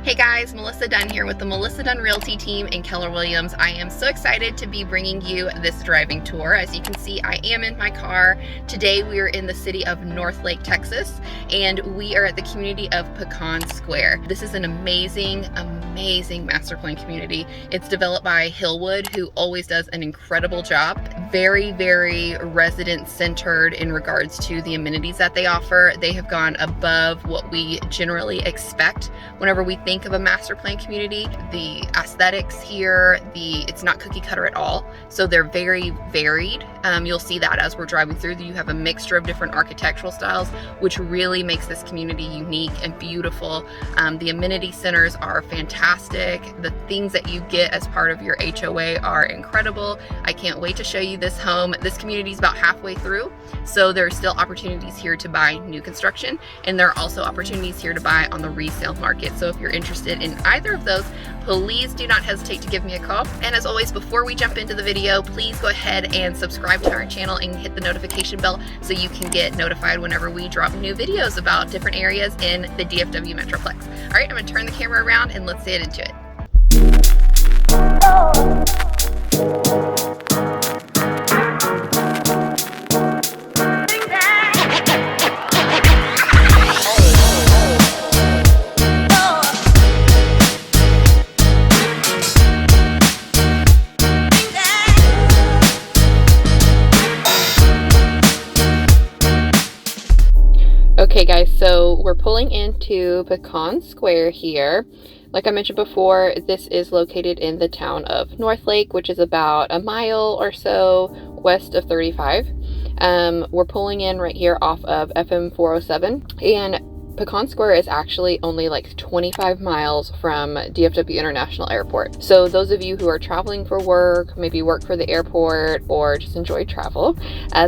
Hey guys, Melissadunn here with the Melissadunn Realty team in Keller Williams. I am so excited to be bringing you this driving tour. As you can see, I am in my car. Today we are in the city of Northlake, Texas, and we are at the community of Pecan Square. This is an amazing master plan community. It's developed by Hillwood, who always does an incredible job. Very resident centered in regards to the amenities that they offer. They have gone above what we generally expect whenever we think of a master plan community. The aesthetics here, it's not cookie cutter at all. So they're very varied. You'll see that as we're driving through. You have a mixture of different architectural styles, which really makes this community unique and beautiful. The amenity centers are fantastic. The things that you get as part of your HOA are incredible. I can't wait to show you this home. This community is about halfway through, so there are still opportunities here to buy new construction, and there are also opportunities here to buy on the resale market. So if you're interested in either of those, please do not hesitate to give me a call. And as always, before we jump into the video, please go ahead and subscribe to our channel and hit the notification bell so you can get notified whenever we drop new videos about different areas in the DFW Metroplex. All right, I'm gonna turn the camera around and let's get into it. Okay guys, so we're pulling into Pecan Square here. Like I mentioned before, this is located in the town of Northlake, which is about a mile or so west of 35. We're pulling in right here off of FM 407, and Pecan Square is actually only like 25 miles from DFW International Airport. So those of you who are traveling for work, maybe work for the airport, or just enjoy travel,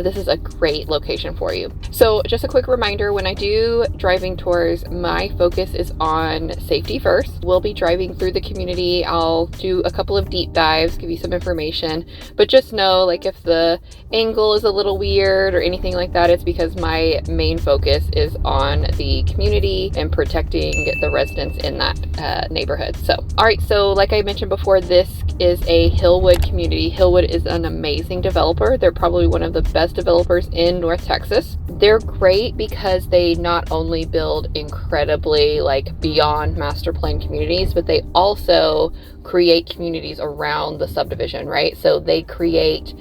this is a great location for you. So just a quick reminder, when I do driving tours, my focus is on safety first. We'll be driving through the community. I'll do a couple of deep dives, give you some information, but just know, like, if the angle is a little weird or anything like that, it's because my main focus is on the community and protecting the residents in that neighborhood. So, all right, so like I mentioned before, this is a Hillwood community. Hillwood is an amazing developer. They're probably one of the best developers in North Texas. They're great because they not only build incredibly, like, beyond master plan communities, but they also create communities around the subdivision, right? So they create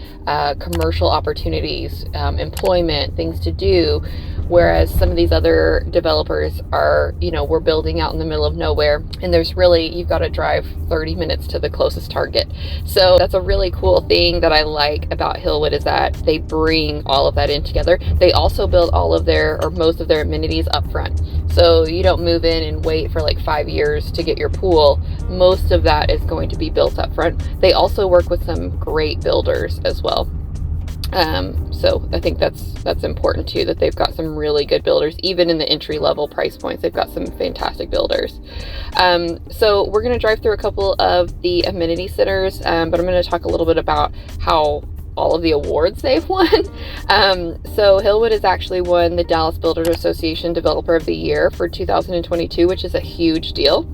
commercial opportunities, employment, things to do, whereas some of these other developers are, we're building out in the middle of nowhere, and you've got to drive 30 minutes to the closest Target. So that's a really cool thing that I like about Hillwood, is that they bring all of that in together. They also build all of most of their amenities up front. So you don't move in and wait for like 5 years to get your pool. Most of that is going to be built up front. They also work with some great builders as well. So I think that's important too, that they've got some really good builders. Even in the entry-level price points, they've got some fantastic builders. So we're going to drive through a couple of the amenity centers, but I'm going to talk a little bit about how all of the awards they've won. So Hillwood has actually won the Dallas Builders Association Developer of the Year for 2022, which is a huge deal.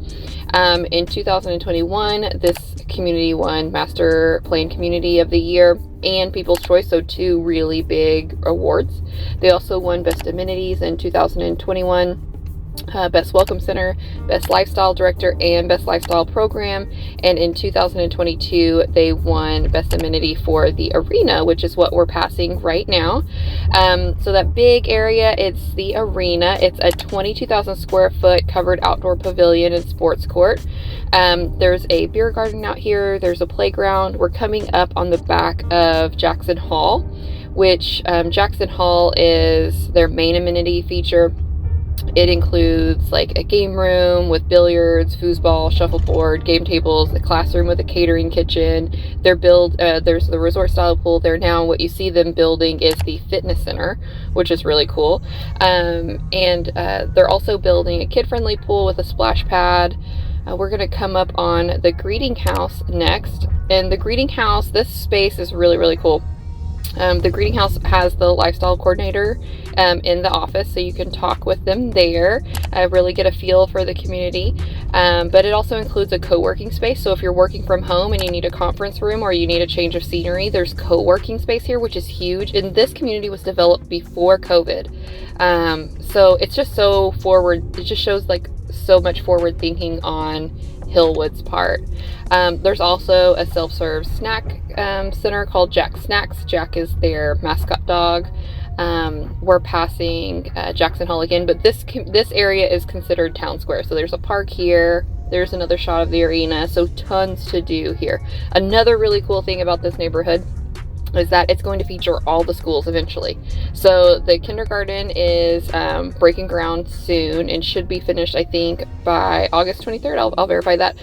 In 2021, this community won Master Plan Community of the Year and People's Choice, so two really big awards. They also won Best Amenities in 2021. Best Welcome Center, Best Lifestyle Director, and Best Lifestyle Program. And in 2022, they won Best Amenity for the Arena, which is what we're passing right now. So that big area, it's the Arena. It's a 22,000 square foot covered outdoor pavilion and sports court. There's a beer garden out here. There's a playground. We're coming up on the back of Jackson Hall, which Jackson Hall is their main amenity feature. It includes like a game room with billiards, foosball, shuffleboard, game tables, a classroom with a catering kitchen. There's the resort style pool there now. What you see them building is the fitness center, which is really cool. And they're also building a kid-friendly pool with a splash pad. We're going to come up on the greeting house next. And the greeting house, this space is really cool. The greeting house has the lifestyle coordinator in the office, so you can talk with them there, really get a feel for the community. But it also includes a co-working space. So if you're working from home and you need a conference room or you need a change of scenery, there's co-working space here, which is huge. And this community was developed before COVID. So it's just so forward. It just shows like so much forward thinking on Hillwood's part. There's also a self-serve snack center called Jack Snacks. Jack is their mascot dog. We're passing Jackson Hall again, but this area is considered town square. So there's a park here. There's another shot of the arena. So tons to do here. Another really cool thing about this neighborhood is that it's going to feature all the schools eventually. So the kindergarten is breaking ground soon and should be finished, I think, by August 23rd. I'll verify that.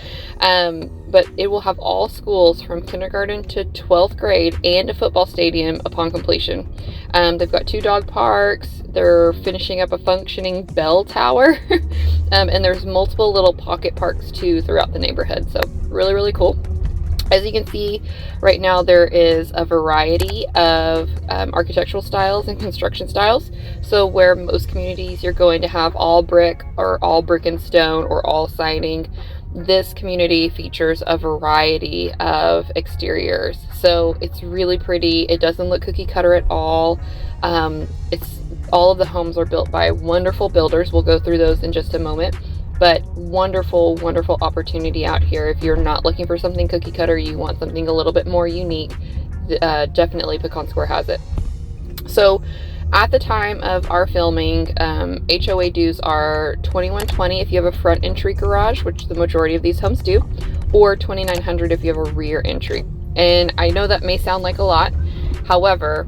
But it will have all schools from kindergarten to 12th grade and a football stadium upon completion. They've got 2 dog parks. They're finishing up a functioning bell tower. And there's multiple little pocket parks too throughout the neighborhood. So really, really cool. As you can see right now, there is a variety of architectural styles and construction styles. So where most communities you're going to have all brick or all brick and stone or all siding, this community features a variety of exteriors. So it's really pretty. It doesn't look cookie cutter at all. All of the homes are built by wonderful builders. We'll go through those in just a moment. But wonderful, wonderful opportunity out here. If you're not looking for something cookie cutter, you want something a little bit more unique, definitely Pecan Square has it. So at the time of our filming, HOA dues are $2,120 if you have a front entry garage, which the majority of these homes do, or $2,900 if you have a rear entry. And I know that may sound like a lot. However,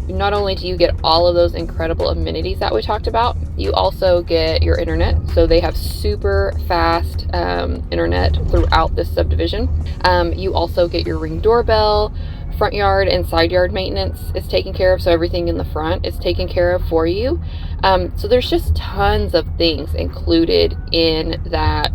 not only do you get all of those incredible amenities that we talked about, you also get your internet. So they have super fast internet throughout this subdivision. You also get your Ring doorbell. Front yard and side yard maintenance is taken care of, so everything in the front is taken care of for you. So there's just tons of things included in that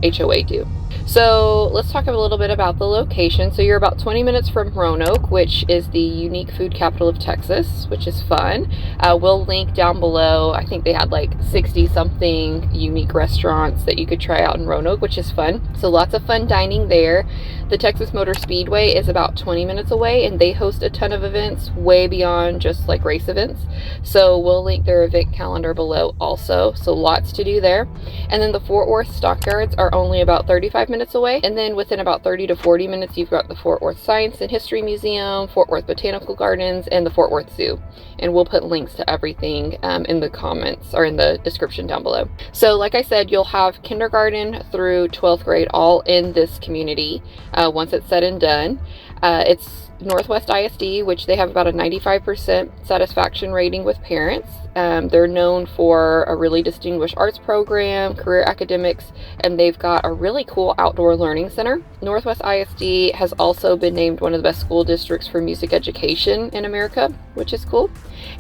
HOA due. So let's talk a little bit about the location. So you're about 20 minutes from Roanoke, which is the unique food capital of Texas, which is fun. We'll link down below. I think they had like 60 something unique restaurants that you could try out in Roanoke, which is fun. So lots of fun dining there. The Texas Motor Speedway is about 20 minutes away, and they host a ton of events way beyond just like race events. So we'll link their event calendar below also. So lots to do there. And then the Fort Worth Stockyards are only about 35 minutes away. And then within about 30 to 40 minutes, you've got the Fort Worth Science and History Museum, Fort Worth Botanical Gardens, and the Fort Worth Zoo. And we'll put links to everything in the comments or in the description down below. So like I said, you'll have kindergarten through 12th grade all in this community once it's said and done. It's Northwest ISD, which they have about a 95% satisfaction rating with parents. They're known for a really distinguished arts program, career academics, and they've got a really cool outdoor learning center. Northwest ISD has also been named one of the best school districts for music education in America, which is cool.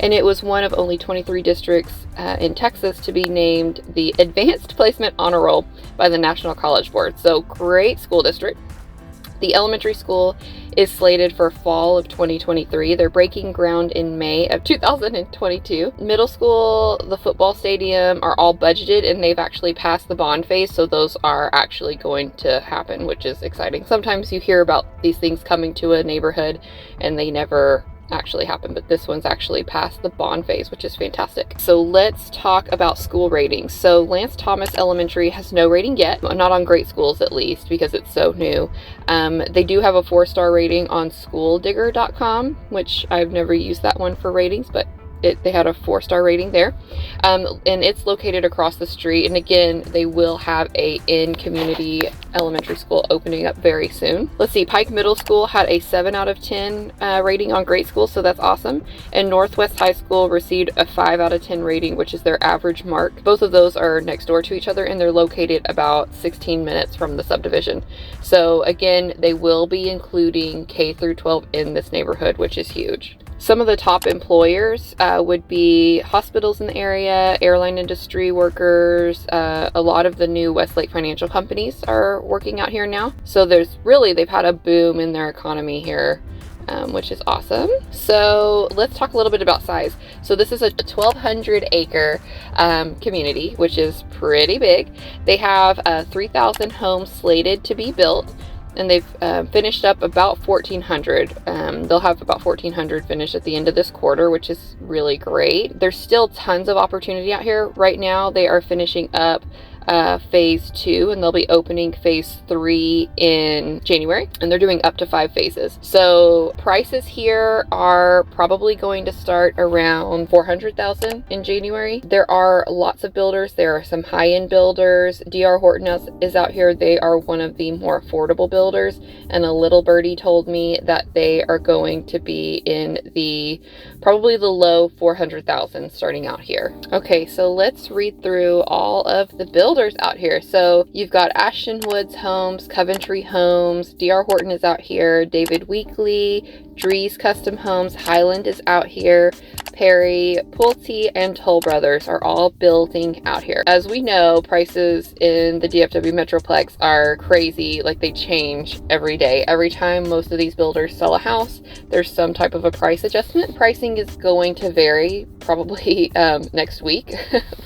And it was one of only 23 districts in Texas to be named the Advanced Placement Honor Roll by the National College Board. So great school district. The elementary school is slated for fall of 2023. They're breaking ground in May of 2022. Middle school, the football stadium are all budgeted, and they've actually passed the bond phase, so those are actually going to happen, which is exciting. Sometimes you hear about these things coming to a neighborhood and they never actually happen, but this one's actually past the bond phase, which is fantastic. So let's talk about school ratings. So Lance Thomas Elementary has no rating yet, not on Great Schools at least, because it's so new. They do have a 4-star rating on schooldigger.com, which I've never used that one for ratings, but they had a 4-star rating there. And it's located across the street. And again, they will have a in-community elementary school opening up very soon. Let's see, Pike Middle School had a 7 out of 10 rating on Great School, so that's awesome. And Northwest High School received a 5 out of 10 rating, which is their average mark. Both of those are next door to each other, and they're located about 16 minutes from the subdivision. So again, they will be including K through 12 in this neighborhood, which is huge. Some of the top employers would be hospitals in the area, airline industry workers. A lot of the new Westlake financial companies are working out here now. So they've had a boom in their economy here which is awesome. So let's talk a little bit about size. So this is a 1,200 acre community, which is pretty big. They have 3,000 homes slated to be built, and they've finished up about 1,400. They'll have about 1,400 finished at the end of this quarter, which is really great. There's still tons of opportunity out here. Right now, they are finishing up phase 2, and they'll be opening phase 3 in January, and they're doing up to 5 phases. So prices here are probably going to start around 400,000 in January. There are lots of builders. There are some high-end builders. D.R. Horton is out here. They are one of the more affordable builders, and a little birdie told me that they are going to be in probably the low 400,000 starting out here. Okay, so let's read through all of the builders out here. So you've got Ashton Woods Homes, Coventry Homes, D.R. Horton is out here, David Weekley, Drees Custom Homes, Highland is out here, Perry, Pulte, and Toll Brothers are all building out here. As we know, prices in the DFW Metroplex are crazy. Like, they change every day. Every time most of these builders sell a house, there's some type of a price adjustment. Pricing is going to vary probably next week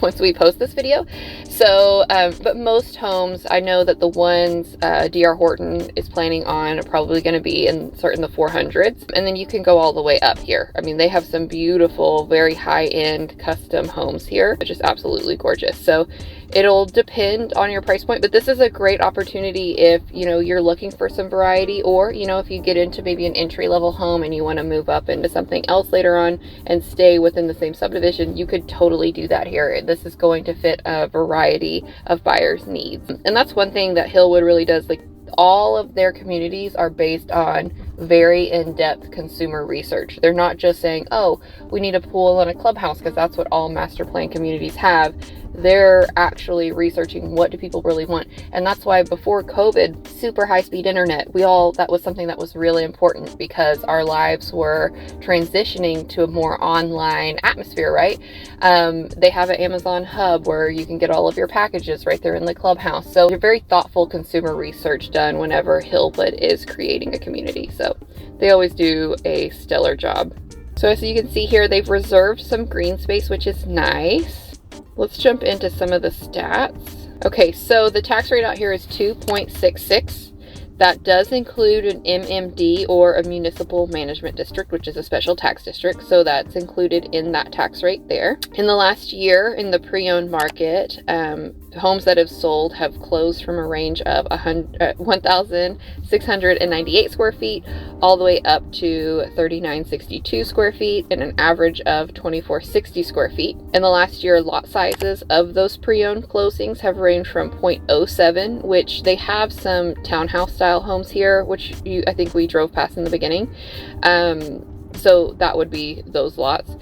once we post this video. So, but most homes, I know that the ones D.R. Horton is planning on are probably going to be in the 400s. And then you can go all the way up here. I mean, they have some beautiful, very high-end custom homes here, which is absolutely gorgeous. So it'll depend on your price point, but this is a great opportunity if, you know, you're looking for some variety, or, you know, if you get into maybe an entry-level home and you want to move up into something else later on and stay within the same subdivision, you could totally do that here. This is going to fit a variety of buyers' needs. And that's one thing that Hillwood really does. Like, all of their communities are based on very in-depth consumer research. They're not just saying, oh, we need a pool and a clubhouse, because that's what all master plan communities have. They're actually researching, what do people really want? And that's why before COVID, super high-speed internet, that was something that was really important, because our lives were transitioning to a more online atmosphere, right? They have an Amazon hub where you can get all of your packages right there in the clubhouse. So very thoughtful consumer research done whenever Hillwood is creating a community. So they always do a stellar job. So as you can see here, they've reserved some green space, which is nice. Let's jump into some of the stats. Okay, so the tax rate out here is 2.66. That does include an MMD, or a municipal management district, which is a special tax district. So that's included in that tax rate there. In the last year in the pre-owned market, homes that have sold have closed from a range of 1,698 square feet all the way up to 3,962 square feet, and an average of 2,460 square feet. In the last year, lot sizes of those pre-owned closings have ranged from 0.07, which they have some townhouse style homes here, which I think we drove past in the beginning. So that would be those lots,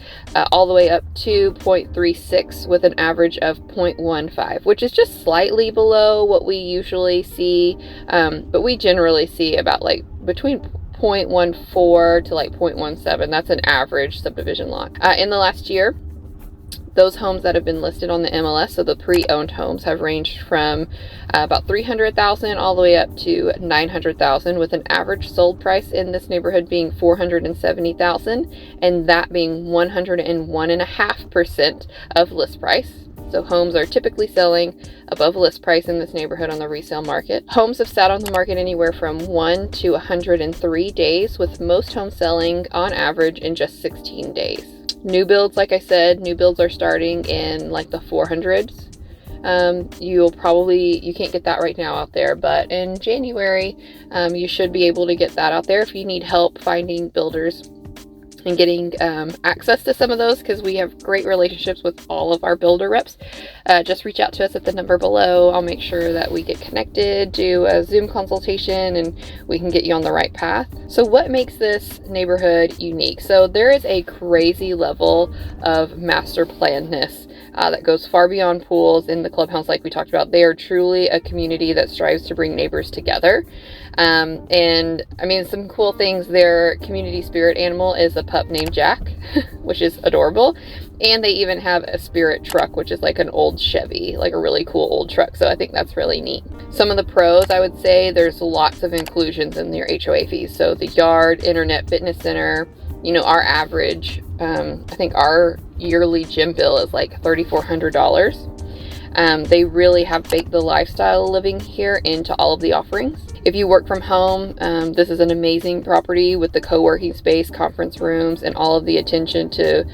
all the way up to 0.36 with an average of 0.15, which is just slightly below what we usually see. But we generally see about like between 0.14 to like 0.17. That's an average subdivision lot. In the last year, those homes that have been listed on the MLS, so the pre-owned homes, have ranged from about 300,000 all the way up to 900,000, with an average sold price in this neighborhood being 470,000, and that being 101.5% of list price. So homes are typically selling above list price in this neighborhood on the resale market. Homes have sat on the market anywhere from 1 to 103 days, with most homes selling on average in just 16 days. New builds, like I said, new builds are starting in like the 400s. You can't get that right now out there, but in January, you should be able to get that out there if you need help finding builders and getting access to some of those, because we have great relationships with all of our builder reps. Just reach out to us at the number below. I'll make sure that we get connected, do a Zoom consultation, and we can get you on the right path. So what makes this neighborhood unique? So there is a crazy level of master plannedness that goes far beyond pools in the clubhouse like we talked about. They are truly a community that strives to bring neighbors together. And I mean, some cool things, their community spirit animal is a pup named Jack, which is adorable. And they even have a Spirit truck, which is like an old Chevy, like a really cool old truck. So I think that's really neat. Some of the pros, I would say, there's lots of inclusions in your HOA fees. So the yard, internet, fitness center, you know, our average, I think our yearly gym bill is like $3,400. They really have baked the lifestyle living here into all of the offerings. If you work from home, this is an amazing property with the co-working space, conference rooms, and all of the attention to,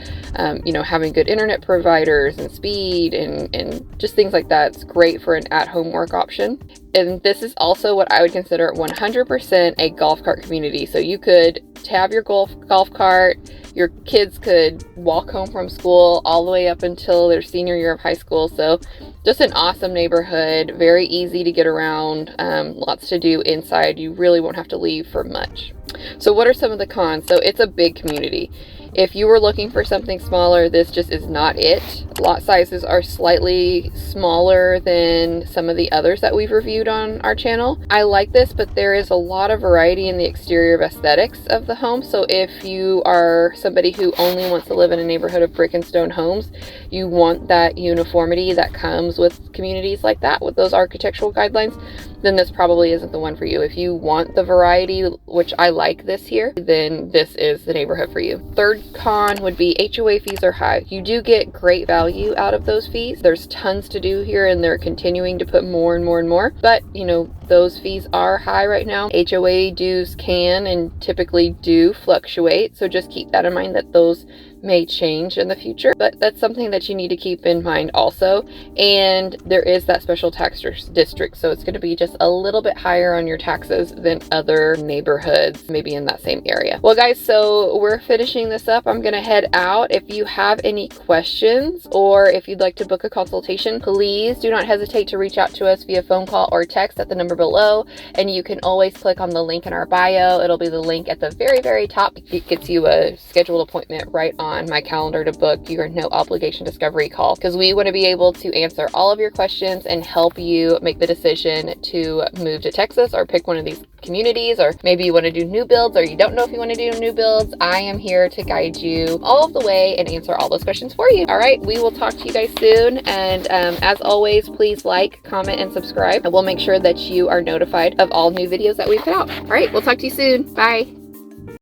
you know, having good internet providers and speed and just things like that. It's great for an at-home work option. And this is also what I would consider 100% a golf cart community. So you could have your golf cart, your kids could walk home from school all the way up until their senior year of high school. So just an awesome neighborhood, very easy to get around, lots to do inside. You really won't have to leave for much. So what are some of the cons? So it's a big community. If you were looking for something smaller, this just is not it. Lot sizes are slightly smaller than some of the others that we've reviewed on our channel. I like this, but there is a lot of variety in the exterior aesthetics of the home. So if you are somebody who only wants to live in a neighborhood of brick and stone homes, you want that uniformity that comes with communities like that, with those architectural guidelines, then this probably isn't the one for you. If you want the variety, which I like this here, then this is the neighborhood for you. Third con would be HOA fees are high. You do get great value out of those fees. There's tons to do here and they're continuing to put more and more and more, but you know, those fees are high right now. HOA dues can and typically do fluctuate, so just keep that in mind that those may change in the future, but that's something that you need to keep in mind also. And there is that special tax district, so it's going to be just a little bit higher on your taxes than other neighborhoods maybe in that same area. Well guys, so we're finishing this up. I'm going to head out. If you have any questions or if you'd like to book a consultation, please do not hesitate to reach out to us via phone call or text at the number below, and you can always click on the link in our bio. It'll be the link at the very top. It gets you a scheduled appointment right on my calendar to book your no obligation discovery call, because we want to be able to answer all of your questions and help you make the decision to move to Texas or pick one of these communities, or maybe you want to do new builds or you don't know if you want to do new builds. I am here to guide you all of the way and answer all those questions for you. All right, we will talk to you guys soon, and as always, please like, comment, and subscribe, and we'll make sure that you are notified of all new videos that we put out. All right, we'll talk to you soon. Bye.